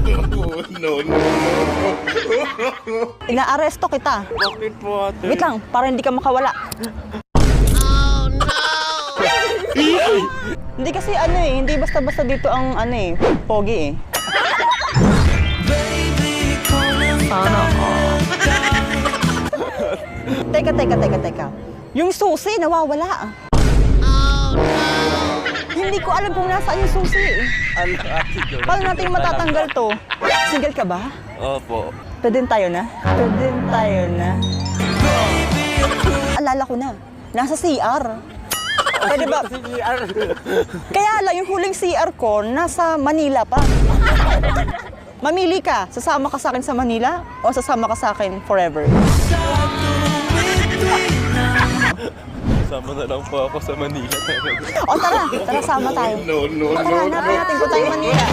No, no. Inaaresto kita. Bakit po ate? Wait lang, para hindi ka makawala. Hindi kasi ano eh, hindi basta-basta dito ang ano eh, pogi eh. Sana Teka. Yung susi, nawawala. Hindi ko alam kung nasaan yung susi eh. Ano ate doon? Paano natin matatanggal to? Single ka ba? Opo. Pwede tayo na? Alala ko na. Nasa CR. Pwede ba? Kaya lang, yung huling CR ko, nasa Manila pa. Mamili ka, sasama ka sa akin sa Manila o sasama ka sa akin forever? Sama na lang po ako sa Manila. O tara, sama tayo. No, no, Tara, hanapin natin kung tayo Manila.